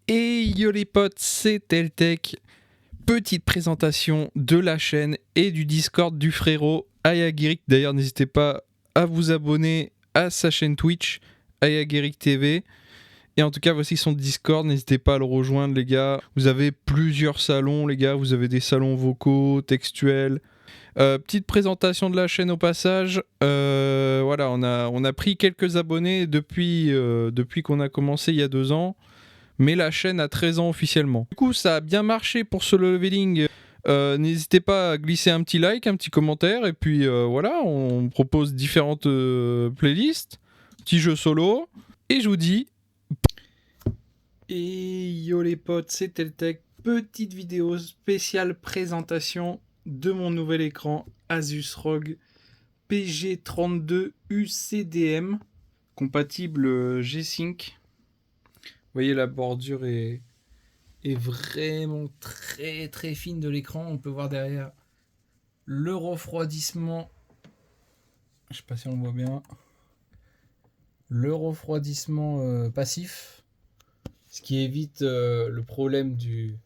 Et yo les potes, c'est Teltech. Petite présentation de la chaîne et du Discord du frérot Ayagirik. D'ailleurs, n'hésitez pas à vous abonner à sa chaîne Twitch, Ayagirik TV. Et en tout cas, voici son Discord. N'hésitez pas à le rejoindre, les gars. Vous avez plusieurs salons, les gars. Vous avez des salons vocaux, textuels. Petite présentation de la chaîne au passage. Voilà, on a pris quelques abonnés depuis qu'on a commencé il y a 2 ans. Mais la chaîne a 13 ans officiellement. Du coup, ça a bien marché pour ce leveling. N'hésitez pas à glisser un petit like, un petit commentaire. Et puis voilà, on propose différentes playlists, petits jeux solo. Et je vous dis... Et yo les potes, c'est Teltech. Petite vidéo spéciale présentation de mon nouvel écran Asus ROG PG32 UCDM, compatible G-Sync. Vous voyez, la bordure est vraiment très très fine de l'écran. On peut voir derrière le refroidissement. Je sais pas si on le voit bien. Le refroidissement passif. Ce qui évite le problème du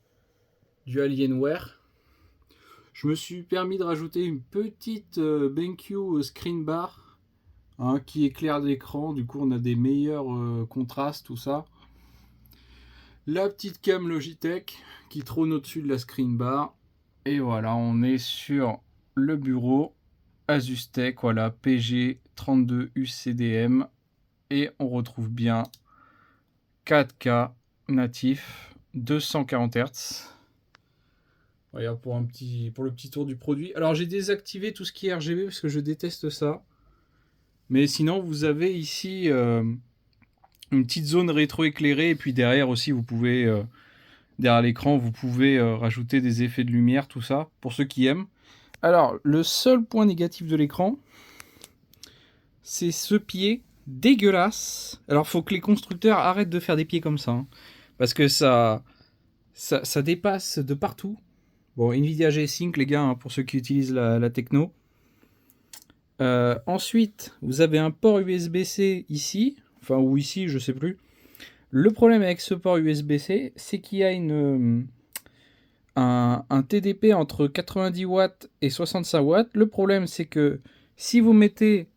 Alienware. Je me suis permis de rajouter une petite BenQ screen bar qui éclaire l'écran. Du coup, on a des meilleurs contrastes, tout ça. La petite cam Logitech qui trône au-dessus de la screen bar. Et voilà, on est sur le bureau Asus Tech, voilà, PG32 UCDM. Et on retrouve bien 4K natif, 240 Hz. Voilà pour le petit tour du produit. Alors j'ai désactivé tout ce qui est RGB parce que je déteste ça. Mais sinon, vous avez ici... une petite zone rétro-éclairée, et puis derrière aussi, vous pouvez, derrière l'écran, vous pouvez rajouter des effets de lumière, tout ça, pour ceux qui aiment. Alors, le seul point négatif de l'écran, c'est ce pied dégueulasse. Alors, faut que les constructeurs arrêtent de faire des pieds comme ça, hein, parce que ça dépasse de partout. Bon, Nvidia G-Sync, les gars, hein, pour ceux qui utilisent la techno. Ensuite, vous avez un port USB-C ici, enfin ou ici, je sais plus. Le problème avec ce port USB-C, c'est qu'il y a un TDP entre 90 watts et 65 watts. Le problème, c'est que si vous mettez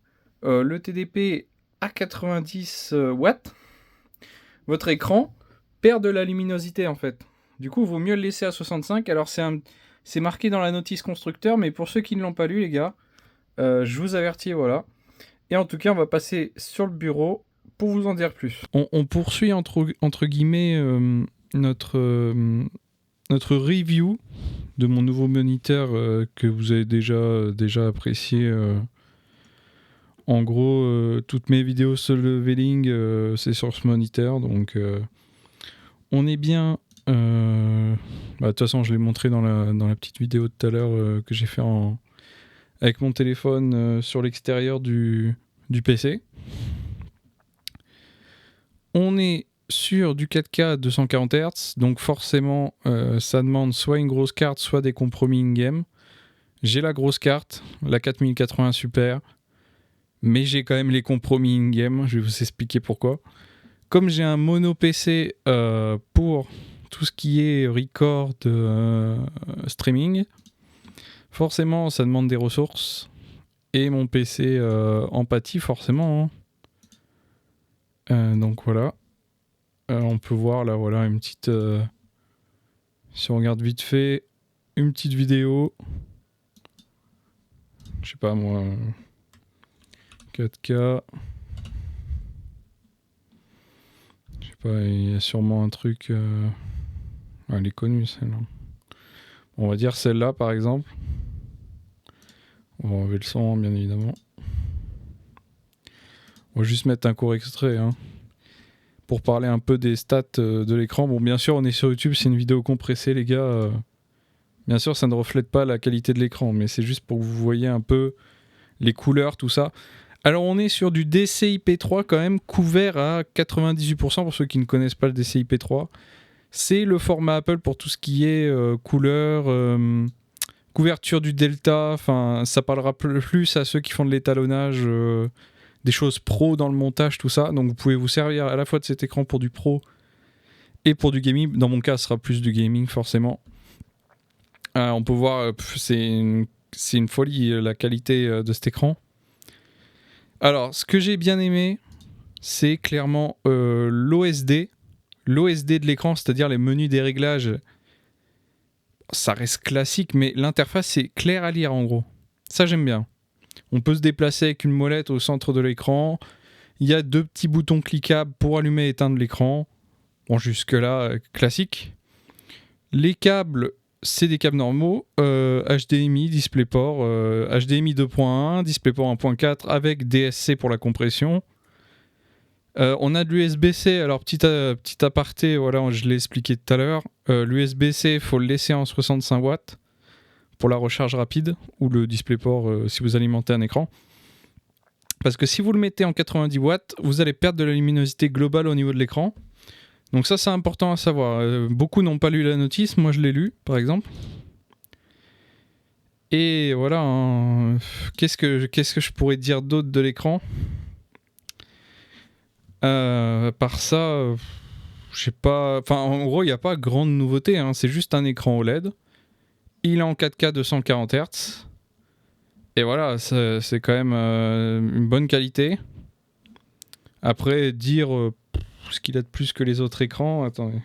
le TDP à 90 watts, votre écran perd de la luminosité en fait. Du coup, il vaut mieux le laisser à 65. Alors c'est marqué dans la notice constructeur, mais pour ceux qui ne l'ont pas lu, les gars, je vous avertis, voilà. Et en tout cas, on va passer sur le bureau pour vous en dire plus. On poursuit entre guillemets notre review de mon nouveau moniteur que vous avez déjà apprécié. En gros, toutes mes vidéos sur le leveling, c'est sur ce moniteur. Donc, on est bien... de toute façon, je l'ai montré dans la petite vidéo de tout à l'heure que j'ai fait avec mon téléphone sur l'extérieur du PC. On est sur du 4K 240 Hz, donc forcément ça demande soit une grosse carte, soit des compromis in-game. J'ai la grosse carte, la 4080 Super, mais j'ai quand même les compromis in-game, je vais vous expliquer pourquoi. Comme j'ai un mono PC pour tout ce qui est record, streaming, forcément ça demande des ressources, et mon PC en pâtit forcément, hein. Donc voilà. On peut voir là, voilà, une petite... si on regarde vite fait, une petite vidéo. Je sais pas moi... 4K. Je sais pas, il y a sûrement un truc... elle est connue celle-là. On va dire celle-là par exemple. On va enlever le son, bien évidemment. On va juste mettre un court extrait, hein, pour parler un peu des stats de l'écran. Bon, bien sûr, on est sur YouTube, c'est une vidéo compressée, les gars. Bien sûr, ça ne reflète pas la qualité de l'écran, mais c'est juste pour que vous voyez un peu les couleurs, tout ça. Alors, on est sur du DCI-P3 quand même, couvert à 98% pour ceux qui ne connaissent pas le DCI-P3. C'est le format Apple pour tout ce qui est couleur, couverture du Delta. Enfin, ça parlera plus à ceux qui font de l'étalonnage, des choses pro dans le montage, tout ça. Donc vous pouvez vous servir à la fois de cet écran pour du pro et pour du gaming. Dans mon cas, ce sera plus du gaming forcément. On peut voir, c'est une folie la qualité de cet écran. Alors, ce que j'ai bien aimé, c'est clairement l'OSD. L'OSD de l'écran, c'est-à-dire les menus des réglages, ça reste classique, mais l'interface est claire à lire en gros. Ça, j'aime bien. On peut se déplacer avec une molette au centre de l'écran. Il y a 2 petits boutons cliquables pour allumer et éteindre l'écran. Bon, jusque-là, classique. Les câbles, c'est des câbles normaux. HDMI, DisplayPort, HDMI 2.1, DisplayPort 1.4 avec DSC pour la compression. On a de l'USB-C. Alors, petit aparté, voilà, je l'ai expliqué tout à l'heure. L'USB-C, il faut le laisser en 65 watts pour la recharge rapide ou le DisplayPort si vous alimentez un écran. Parce que si vous le mettez en 90 watts, vous allez perdre de la luminosité globale au niveau de l'écran. Donc ça, c'est important à savoir. Beaucoup n'ont pas lu la notice. Moi, je l'ai lu, par exemple. Et voilà. Qu'est-ce que je pourrais dire d'autre de l'écran ? Par ça, je sais pas. Enfin, en gros, il n'y a pas grande nouveauté. Hein. C'est juste un écran OLED. Il est en 4K 240 Hz. Et voilà, c'est quand même une bonne qualité. Après, dire ce qu'il a de plus que les autres écrans. Attendez.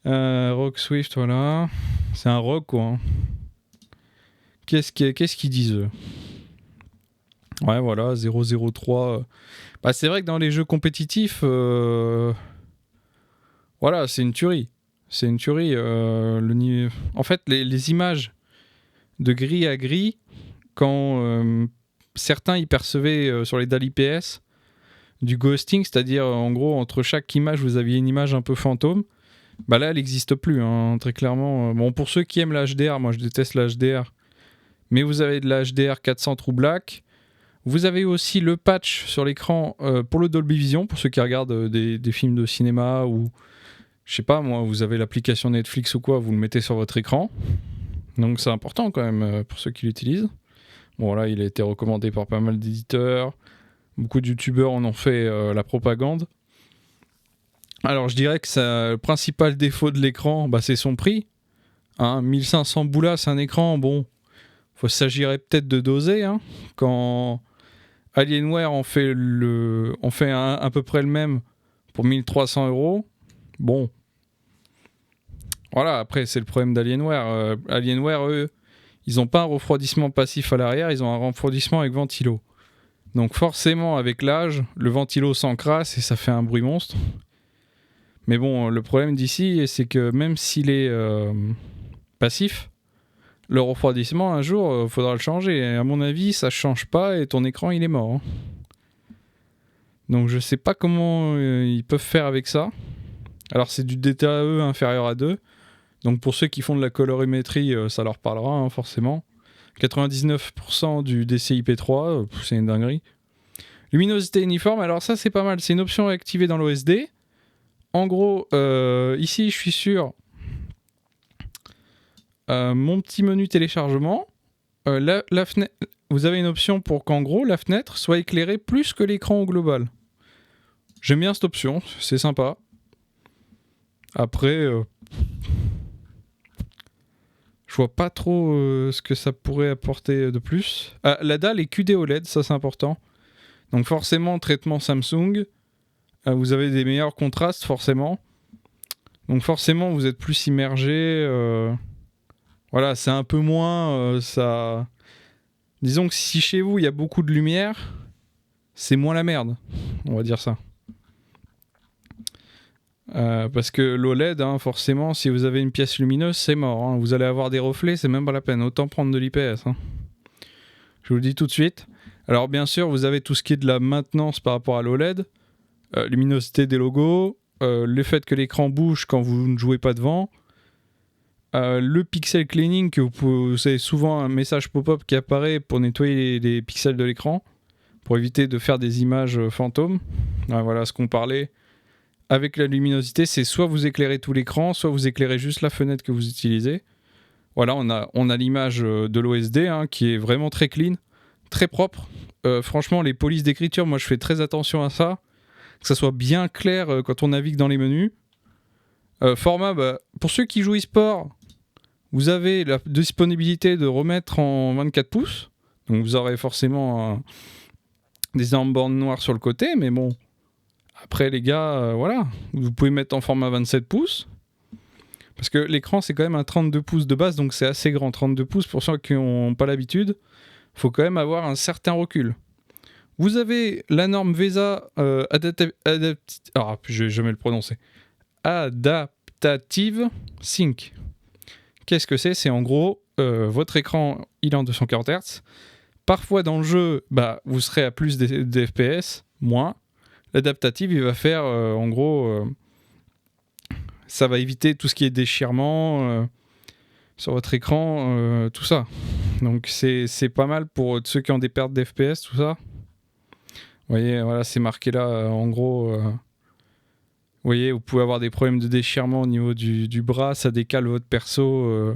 ROG Swift, voilà. C'est un ROG, quoi. Hein. Qu'est-ce qu'ils disent eux ? Ouais, voilà, 003. Bah, c'est vrai que dans les jeux compétitifs, voilà, c'est une tuerie. C'est une tuerie. En fait, les images de gris à gris, quand certains y percevaient sur les DALI PS du ghosting, c'est-à-dire en gros entre chaque image vous aviez une image un peu fantôme, bah là elle n'existe plus hein, très clairement. Bon, pour ceux qui aiment la HDR, moi je déteste la HDR, mais vous avez de la HDR 400 True Black. Vous avez aussi le patch sur l'écran pour le Dolby Vision, pour ceux qui regardent des films de cinéma ou je sais pas moi, vous avez l'application Netflix ou quoi, vous le mettez sur votre écran. Donc c'est important quand même pour ceux qui l'utilisent. Bon là, il a été recommandé par pas mal d'éditeurs. Beaucoup de youtubeurs en ont fait la propagande. Alors je dirais que le principal défaut de l'écran, bah, c'est son prix. Hein, 1500 boulas, c'est un écran, bon, s'agirait peut-être de doser. Hein. Quand Alienware en fait à peu près le même pour 1300 €, bon. Voilà, après c'est le problème d'Alienware. Alienware, eux, ils n'ont pas un refroidissement passif à l'arrière, ils ont un refroidissement avec ventilo. Donc forcément, avec l'âge, le ventilo s'encrasse et ça fait un bruit monstre. Mais bon, le problème d'ici, c'est que même s'il est passif, le refroidissement, un jour, faudra le changer. Et à mon avis, ça ne change pas et ton écran, il est mort. Hein. Donc je sais pas comment ils peuvent faire avec ça. Alors c'est du DTAE inférieur à 2. Donc pour ceux qui font de la colorimétrie, ça leur parlera hein, forcément. 99% du DCI-P3, c'est une dinguerie. Luminosité uniforme, alors ça c'est pas mal, c'est une option activée dans l'OSD. En gros, ici je suis sur mon petit menu téléchargement. La fenêtre, vous avez une option pour qu'en gros la fenêtre soit éclairée plus que l'écran au global. J'aime bien cette option, c'est sympa. Après, je vois pas trop ce que ça pourrait apporter de plus. La dalle est QD OLED, ça c'est important. Donc forcément, traitement Samsung. Vous avez des meilleurs contrastes, forcément. Donc forcément, vous êtes plus immergé. Voilà, c'est un peu moins... ça... Disons que si chez vous, il y a beaucoup de lumière, c'est moins la merde. On va dire ça. Parce que l'OLED, hein, forcément, si vous avez une pièce lumineuse, c'est mort. Hein. Vous allez avoir des reflets, c'est même pas la peine. Autant prendre de l'IPS. Hein. Je vous le dis tout de suite. Alors bien sûr, vous avez tout ce qui est de la maintenance par rapport à l'OLED. Luminosité des logos. Le fait que l'écran bouge quand vous ne jouez pas devant. Le pixel cleaning, que vous avez souvent un message pop-up qui apparaît pour nettoyer les pixels de l'écran. Pour éviter de faire des images fantômes. Voilà ce qu'on parlait. Avec la luminosité, c'est soit vous éclairez tout l'écran, soit vous éclairez juste la fenêtre que vous utilisez. Voilà, on a l'image de l'OSD hein, qui est vraiment très clean, très propre. Franchement, les polices d'écriture, moi je fais très attention à ça. que ça soit bien clair quand on navigue dans les menus. Format, pour ceux qui jouent e-sport, vous avez la disponibilité de remettre en 24 pouces. Donc vous aurez forcément des énormes bornes noires sur le côté, mais bon, après les gars, voilà, vous pouvez mettre en format 27 pouces. Parce que l'écran, c'est quand même un 32 pouces de base, donc c'est assez grand. 32 pouces, pour ceux qui n'ont pas l'habitude, il faut quand même avoir un certain recul. Vous avez la norme VESA je vais jamais le prononcer. Adaptative Sync. Qu'est-ce que c'est ? C'est en gros, votre écran, il est en 240 Hz. Parfois dans le jeu, vous serez à plus des FPS, moins. L'adaptative, il va faire, en gros, ça va éviter tout ce qui est déchirement sur votre écran, tout ça. Donc c'est pas mal pour ceux qui ont des pertes d'FPS, tout ça. Vous voyez, voilà, c'est marqué là, en gros. Vous voyez, vous pouvez avoir des problèmes de déchirement au niveau du bras, ça décale votre perso.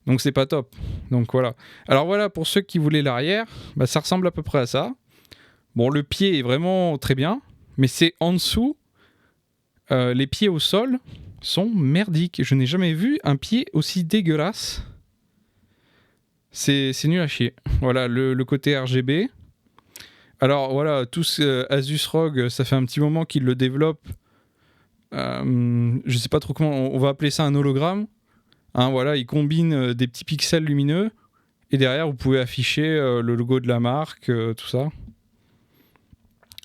Donc c'est pas top. Donc voilà. Alors voilà, pour ceux qui voulaient l'arrière, ça ressemble à peu près à ça. Bon, le pied est vraiment très bien, mais c'est en dessous. Les pieds au sol sont merdiques. Je n'ai jamais vu un pied aussi dégueulasse. C'est nul à chier. Voilà, le côté RGB. Alors voilà, Asus ROG, ça fait un petit moment qu'ils le développent. Je sais pas trop comment, on va appeler ça un hologramme. Hein, voilà, ils combinent des petits pixels lumineux. Et derrière, vous pouvez afficher le logo de la marque, tout ça.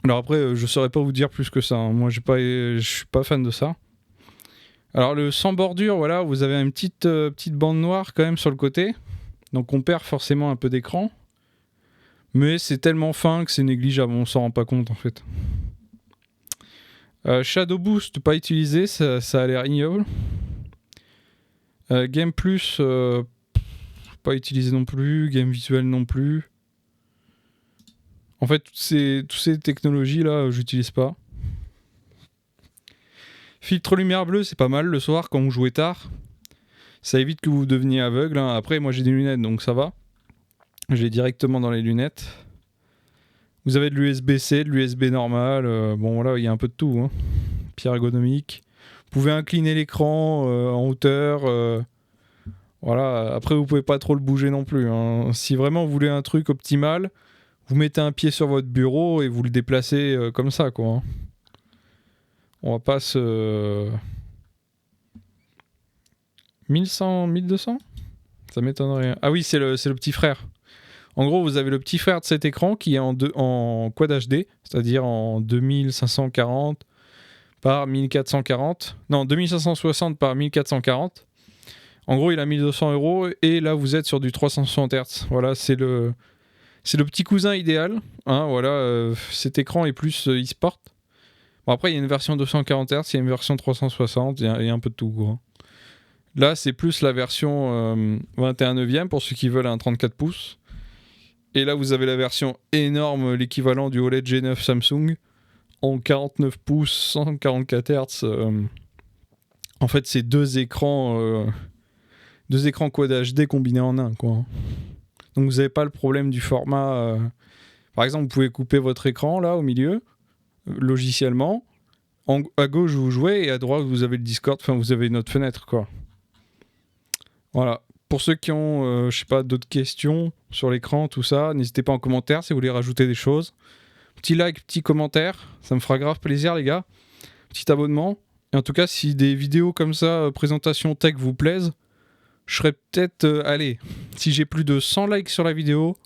Alors après, je saurais pas vous dire plus que ça. Hein. Moi, je suis pas fan de ça. Alors le sans bordure, voilà, vous avez une petite bande noire quand même sur le côté. Donc on perd forcément un peu d'écran. Mais c'est tellement fin que c'est négligeable, on s'en rend pas compte en fait. Shadow Boost, pas utilisé, ça a l'air ignoble. Game Plus, pas utilisé non plus. Game Visuel non plus. En fait, toutes ces technologies-là, j'utilise pas. Filtre lumière bleue, c'est pas mal le soir quand vous jouez tard. Ça évite que vous deveniez aveugle. Hein. Après, moi j'ai des lunettes, donc ça va. Je l'ai directement dans les lunettes. Vous avez de l'USB-C, de l'USB normal. Bon, voilà, il y a un peu de tout. Hein. Puis ergonomique. Vous pouvez incliner l'écran en hauteur. Voilà. Après, vous pouvez pas trop le bouger non plus. Hein. Si vraiment vous voulez un truc optimal, vous mettez un pied sur votre bureau et vous le déplacez comme ça, quoi. Hein. On va pas se... 1100, 1200 ? Ça m'étonnerait. Ah oui, c'est le petit frère. En gros, vous avez le petit frère de cet écran qui est en Quad HD, c'est-à-dire en 2540 par 1440. Non, 2560 par 1440. En gros, il a 1200 € et là, vous êtes sur du 360 Hz. Voilà, c'est le petit cousin idéal. Hein, voilà, cet écran est plus e-sport. Bon, après, il y a une version 240 Hz, il y a une version 360, il y a un peu de tout, quoi. Là, c'est plus la version 21/9 pour ceux qui veulent un 34 pouces. Et là, vous avez la version énorme, l'équivalent du OLED G9 Samsung, en 49 pouces, 144 Hz. En fait, c'est deux écrans Quad HD combinés en un, quoi. Donc, vous n'avez pas le problème du format. Par exemple, vous pouvez couper votre écran, là, au milieu, logiciellement. À gauche, vous jouez, et à droite, vous avez le Discord. Enfin, vous avez une autre fenêtre, quoi. Voilà. Pour ceux qui ont, je sais pas, d'autres questions sur l'écran, tout ça, n'hésitez pas en commentaire si vous voulez rajouter des choses. Petit like, petit commentaire, ça me fera grave plaisir, les gars. Petit abonnement. Et en tout cas, si des vidéos comme ça, présentation tech vous plaisent, je serais peut-être, si j'ai plus de 100 likes sur la vidéo,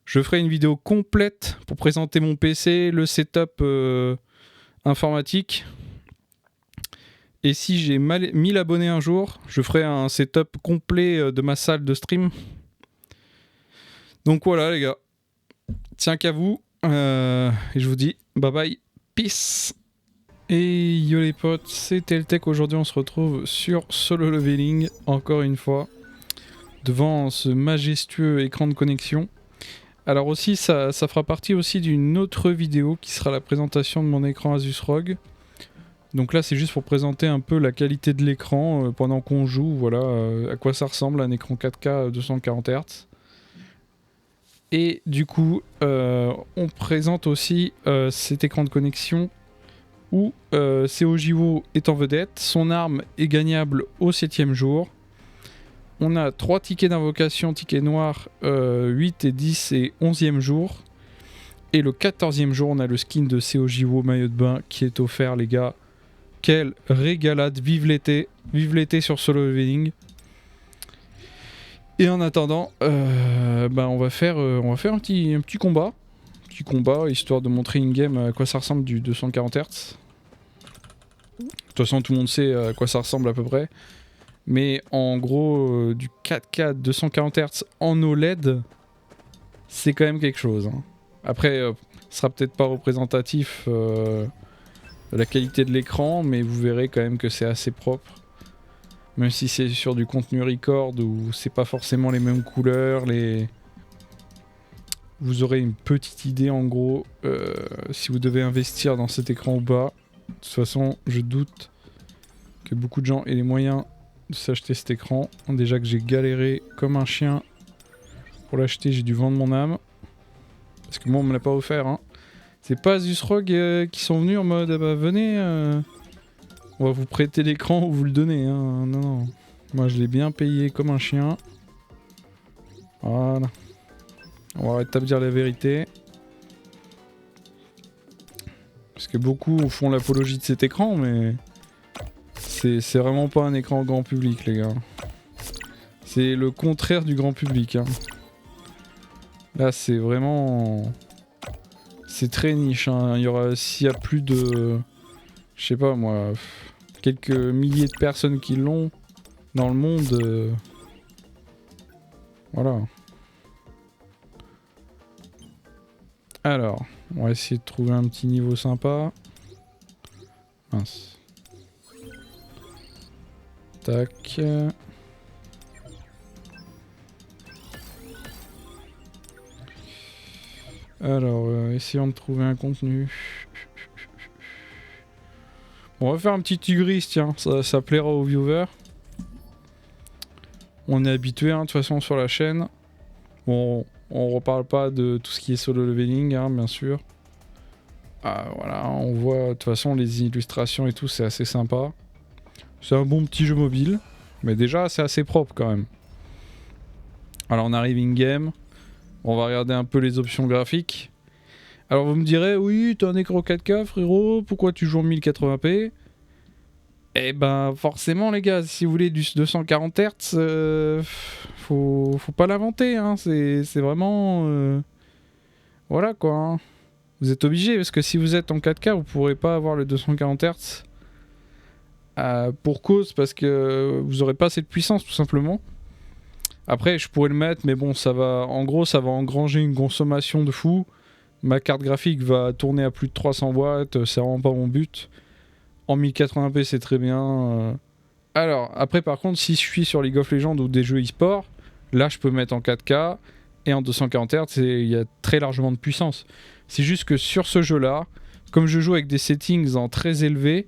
je ferai une vidéo complète pour présenter mon PC, le setup informatique. Et si j'ai 1000 abonnés un jour, je ferai un setup complet de ma salle de stream. Donc voilà, les gars. Tiens qu'à vous. Et je vous dis bye bye. Peace. Et yo les potes, c'est Teltech. Aujourd'hui, on se retrouve sur Solo Leveling, encore une fois, devant ce majestueux écran de connexion. Alors aussi, ça fera partie aussi d'une autre vidéo qui sera la présentation de mon écran Asus ROG. Donc là, c'est juste pour présenter un peu la qualité de l'écran pendant qu'on joue, voilà, à quoi ça ressemble un écran 4K 240 Hz. Et du coup, on présente aussi cet écran de connexion où Seojiwo est en vedette. Son arme est gagnable au 7ème jour. On a 3 tickets d'invocation, tickets noirs, 8 et 10 et 11e jour. Et le 14e jour, on a le skin de Seojiwo maillot de bain qui est offert, les gars. Quelle régalade, vive l'été sur Solo Leveling. Et en attendant, on va faire un petit combat. Petit combat, histoire de montrer in-game à quoi ça ressemble du 240 Hz. De toute façon, tout le monde sait à quoi ça ressemble à peu près. Mais en gros, du 4K 240 Hz en OLED, c'est quand même quelque chose. Hein. Après, ce sera peut-être pas représentatif de la qualité de l'écran, mais vous verrez quand même que c'est assez propre. Même si c'est sur du contenu record où c'est pas forcément les mêmes couleurs, vous aurez une petite idée en gros si vous devez investir dans cet écran ou pas. De toute façon, je doute que beaucoup de gens aient les moyens de s'acheter cet écran. Déjà que j'ai galéré comme un chien pour l'acheter, j'ai dû vendre mon âme. Parce que moi on me l'a pas offert. Hein. C'est pas Asus ROG qui sont venus en mode bah, venez, on va vous prêter l'écran ou vous le donner. Hein. Non, non. Moi je l'ai bien payé comme un chien. Voilà. On va rétablir la vérité. Parce que beaucoup font l'apologie de cet écran, mais c'est vraiment pas un écran grand public, les gars. C'est le contraire du grand public. Hein. Là, c'est vraiment... C'est très niche. Hein. Il y aura, s'il y a plus de... Je sais pas, moi... Quelques milliers de personnes qui l'ont dans le monde... Voilà. Alors, on va essayer de trouver un petit niveau sympa. Mince. Tac. Alors, essayons de trouver un contenu. Bon, on va faire un petit Tigris, tiens, ça plaira aux viewers. On est habitué, hein, de toute façon, sur la chaîne. Bon, on reparle pas de tout ce qui est solo leveling, hein, bien sûr. Ah, voilà, on voit, de toute façon, les illustrations et tout, c'est assez sympa. C'est un bon petit jeu mobile, mais déjà, c'est assez propre quand même. Alors, on arrive in-game. On va regarder un peu les options graphiques. Alors vous me direz, oui, t'as un écran 4K frérot, pourquoi tu joues en 1080p? Eh ben forcément les gars, si vous voulez du 240 Hz, faut pas l'inventer, hein. C'est vraiment... Voilà quoi. Hein. Vous êtes obligé, parce que si vous êtes en 4K, vous pourrez pas avoir le 240 Hz. Pour cause, parce que vous aurez pas assez de puissance tout simplement. Après, je pourrais le mettre, mais bon, ça va... En gros, ça va engranger une consommation de fou. Ma carte graphique va tourner à plus de 300 watts, c'est vraiment pas mon but. En 1080p, c'est très bien. Alors, après, par contre, si je suis sur League of Legends ou des jeux e-sport, là, je peux mettre en 4K et en 240 Hz, il y a très largement de puissance. C'est juste que sur ce jeu-là, comme je joue avec des settings en très élevé,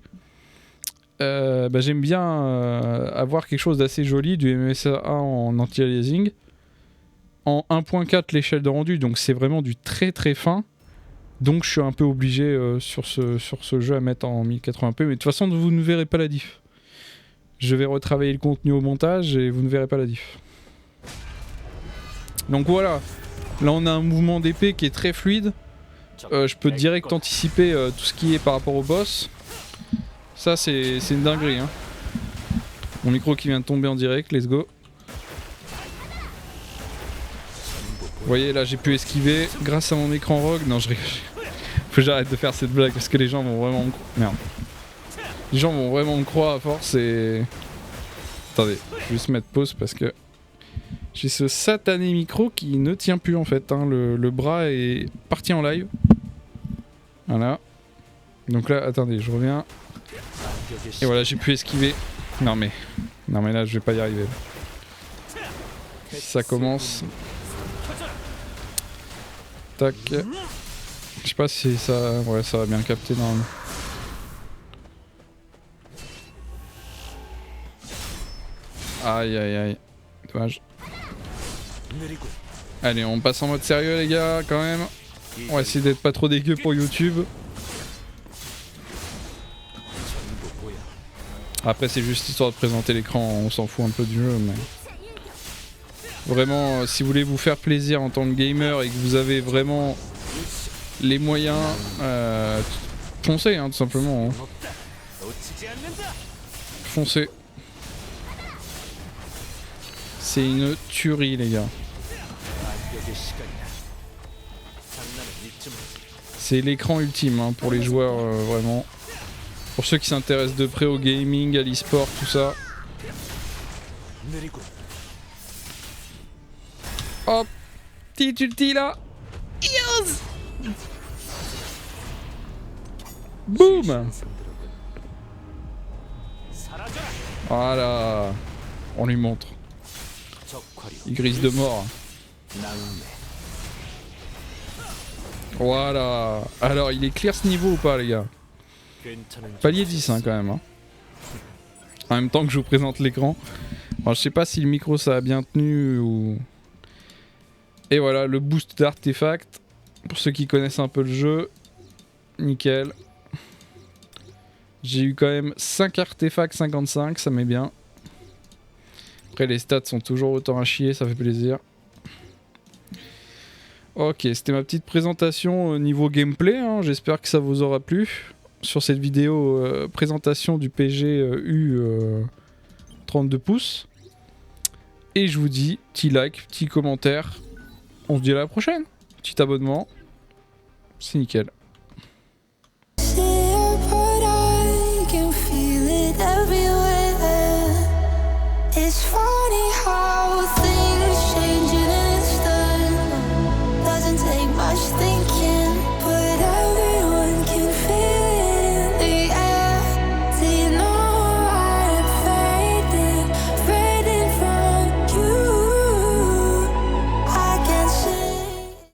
j'aime bien avoir quelque chose d'assez joli, du MSA en anti-aliasing. En 1.4 l'échelle de rendu, donc c'est vraiment du très très fin. Donc je suis un peu obligé sur ce jeu à mettre en 1080p, mais de toute façon vous ne verrez pas la diff. Je vais retravailler le contenu au montage et vous ne verrez pas la diff. Donc voilà, là on a un mouvement d'épée qui est très fluide. Je peux direct anticiper tout ce qui est par rapport au boss. Ça c'est une dinguerie. Hein. Mon micro qui vient de tomber en direct, let's go. Vous voyez là j'ai pu esquiver grâce à mon écran ROG. Non je rigole. Faut que j'arrête de faire cette blague parce que les gens vont vraiment me... Merde. Les gens vont vraiment me croire à force et... Attendez, je vais juste mettre pause parce que... J'ai ce satané micro qui ne tient plus en fait. Hein. Le bras est parti en live. Voilà. Donc là, attendez, je reviens. Et voilà, j'ai pu esquiver. Non mais là je vais pas y arriver. Ça commence... Tac. Je sais pas si ça... Ouais, ça va bien capter normalement. Aïe aïe aïe. Dommage. Allez, on passe en mode sérieux les gars, quand même. On va essayer d'être pas trop dégueu pour YouTube. Après c'est juste histoire de présenter l'écran, on s'en fout un peu du jeu, mais... Vraiment, si vous voulez vous faire plaisir en tant que gamer et que vous avez vraiment les moyens, foncez hein, tout simplement. Hein. Foncez. C'est une tuerie les gars. C'est l'écran ultime hein, pour les joueurs vraiment. Pour ceux qui s'intéressent de près au gaming, à l'e-sport, tout ça. Hop, petit ulti là. Yes. Boum. Voilà. On lui montre. Il grise de mort. Voilà. Alors, il est clear ce niveau ou pas, les gars? Palier 10 hein, quand même. Hein. En même temps que je vous présente l'écran. Alors, je sais pas si le micro ça a bien tenu ou... Et voilà, le boost d'artefacts. Pour ceux qui connaissent un peu le jeu. Nickel. J'ai eu quand même 5 artefacts 55, ça m'est bien. Après les stats sont toujours autant à chier, ça fait plaisir. Ok, c'était ma petite présentation niveau gameplay, hein. J'espère que ça vous aura plu. Sur cette vidéo présentation du PG U 32 pouces. Et je vous dis, petit like, petit commentaire. On se dit à la prochaine. Petit abonnement. C'est nickel.